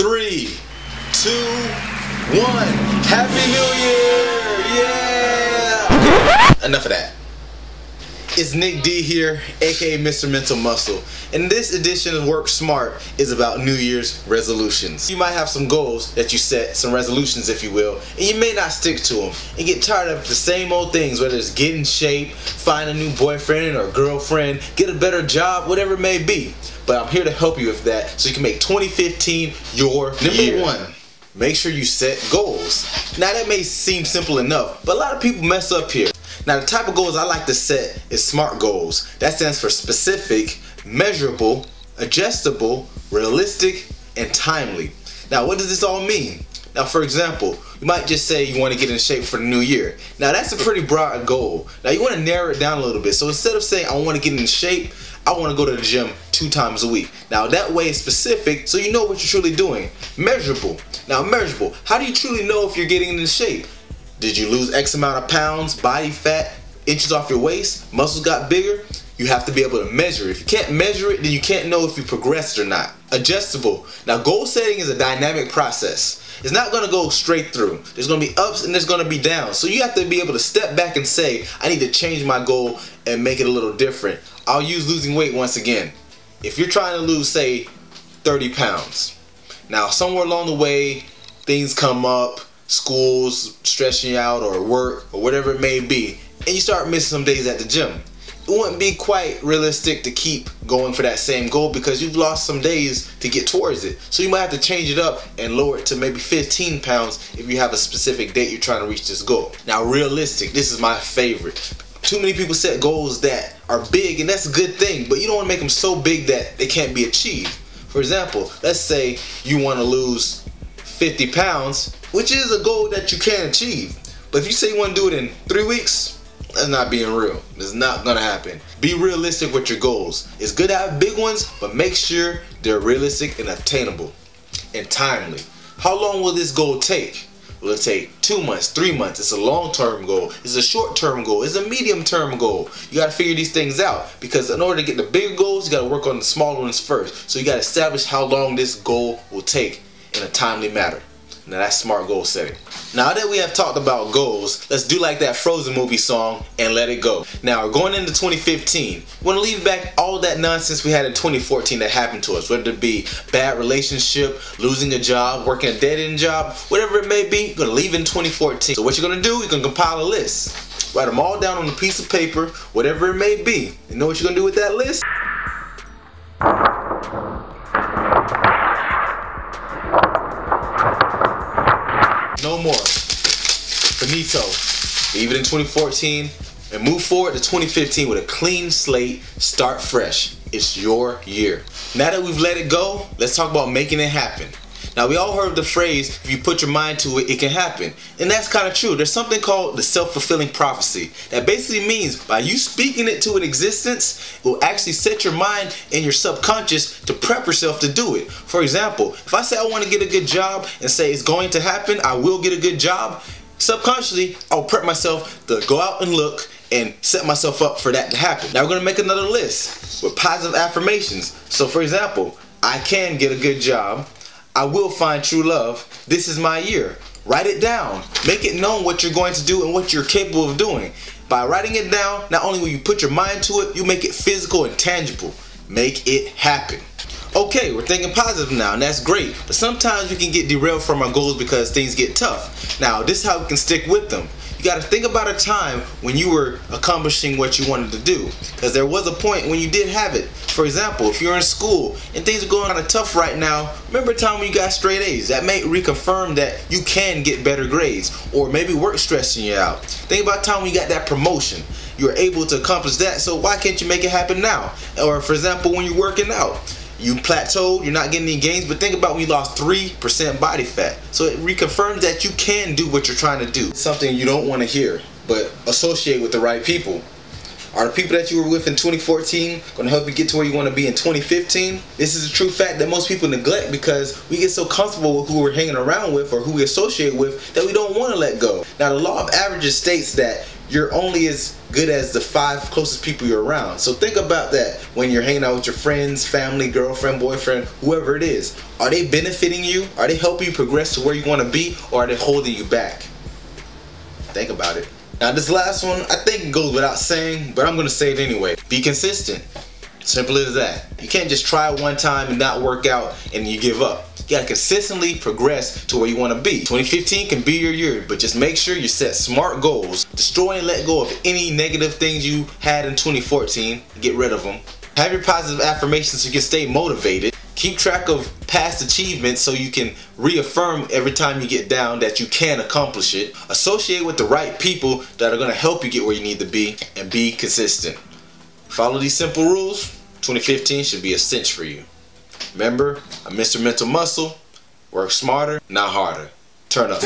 3, 2, 1. Happy New Year! Yeah! Enough of that. It's Nick D here, aka Mr. Mental Muscle, and this edition of Work Smart is about New Year's resolutions. You might have some goals that you set, some resolutions if you will, and you may not stick to them and get tired of the same old things, whether it's get in shape, find a new boyfriend or girlfriend, get a better job, whatever it may be. But I'm here to help you with that so you can make 2015 your year. Number 1. Make sure you set goals. Now that may seem simple enough, but a lot of people mess up here. Now the type of goals I like to set is SMART goals. That stands for specific, measurable, adjustable, realistic, and timely. Now what does this all mean? Now for example, you might just say you want to get in shape for the new year. Now that's a pretty broad goal. Now you want to narrow it down a little bit. So instead of saying I want to get in shape, I want to go to the gym 2 times a week. Now that way it's specific so you know what you're truly doing. Measurable. Now measurable. How do you truly know if you're getting in shape? Did you lose X amount of pounds, body fat, inches off your waist, muscles got bigger? You have to be able to measure it. If you can't measure it, then you can't know if you progressed or not. Adjustable. Now goal setting is a dynamic process. It's not going to go straight through. There's going to be ups and there's going to be downs. So you have to be able to step back and say, I need to change my goal and make it a little different. I'll use losing weight once again. If you're trying to lose, say, 30 pounds. Now somewhere along the way, things come up, school's stressing you out or work or whatever it may be, and you start missing some days at the gym. It wouldn't be quite realistic to keep going for that same goal because you've lost some days to get towards it. So you might have to change it up and lower it to maybe 15 pounds if you have a specific date you're trying to reach this goal. Now realistic, this is my favorite. Too many people set goals that are big, and that's a good thing, but you don't want to make them so big that they can't be achieved. For example, let's say you want to lose 50 pounds, which is a goal that you can achieve. But if you say you want to do it in 3 weeks, that's not being real. It's not gonna happen. Be realistic with your goals. It's good to have big ones, but make sure they're realistic and attainable and timely. How long will this goal take? Will it take 2 months, 3 months? It's a long-term goal. It's a short-term goal. It's a medium-term goal. You gotta figure these things out because in order to get the bigger goals, you gotta work on the smaller ones first. So you gotta establish how long this goal will take in a timely manner. Now that's SMART goal setting. Now that we have talked about goals, let's do like that Frozen movie song and let it go. Now we're going into 2015. We want to leave back all that nonsense we had in 2014 that happened to us, whether it be bad relationship, losing a job, working a dead-end job, whatever it may be, you're going to leave in 2014. So what you're going to do, you're going to compile a list. Write them all down on a piece of paper, whatever it may be. You know what you're going to do with that list? No more. Finito. Leave it in 2014 and move forward to 2015 with a clean slate. Start fresh. It's your year. Now that we've let it go, let's talk about making it happen. Now we all heard the phrase, if you put your mind to it, it can happen. And that's kind of true. There's something called the self-fulfilling prophecy. That basically means by you speaking it to an existence, it will actually set your mind and your subconscious to prep yourself to do it. For example, if I say I want to get a good job and say it's going to happen, I will get a good job, subconsciously I'll prep myself to go out and look and set myself up for that to happen. Now we're going to make another list with positive affirmations. So for example, I can get a good job. I will find true love. This is my year. Write it down. Make it known what you're going to do and what you're capable of doing. By writing it down, not only will you put your mind to it, you make it physical and tangible. Make it happen. Okay, we're thinking positive now, and that's great. But sometimes we can get derailed from our goals because things get tough. Now, this is how we can stick with them. You got to think about a time when you were accomplishing what you wanted to do, because there was a point when you did have it. For example, if you're in school and things are going kind of tough right now, remember a time when you got straight A's. That may reconfirm that you can get better grades, or maybe work stressing you out. Think about a time when you got that promotion. You were able to accomplish that, so why can't you make it happen now? Or for example, when you're working out, you plateaued, you're not getting any gains, but think about when you lost 3% body fat. So it reconfirms that you can do what you're trying to do. Something you don't want to hear, but associate with the right people. Are the people that you were with in 2014 going to help you get to where you want to be in 2015? This is a true fact that most people neglect because we get so comfortable with who we're hanging around with or who we associate with that we don't want to let go. Now the law of averages states that you're only as good as the 5 closest people you're around. So think about that when you're hanging out with your friends, family, girlfriend, boyfriend, whoever it is. Are they benefiting you? Are they helping you progress to where you want to be? Or are they holding you back? Think about it. Now this last one, I think it goes without saying, but I'm going to say it anyway. Be consistent. Simple as that. You can't just try it one time and not work out and you give up. You gotta consistently progress to where you want to be. 2015 can be your year, but just make sure you set SMART goals. Destroy and let go of any negative things you had in 2014. Get rid of them. Have your positive affirmations so you can stay motivated. Keep track of past achievements so you can reaffirm every time you get down that you can accomplish it. Associate with the right people that are going to help you get where you need to be, and be consistent. Follow these simple rules. 2015 should be a cinch for you. Remember, I'm Mr. Mental Muscle. Work smarter, not harder. Turn up.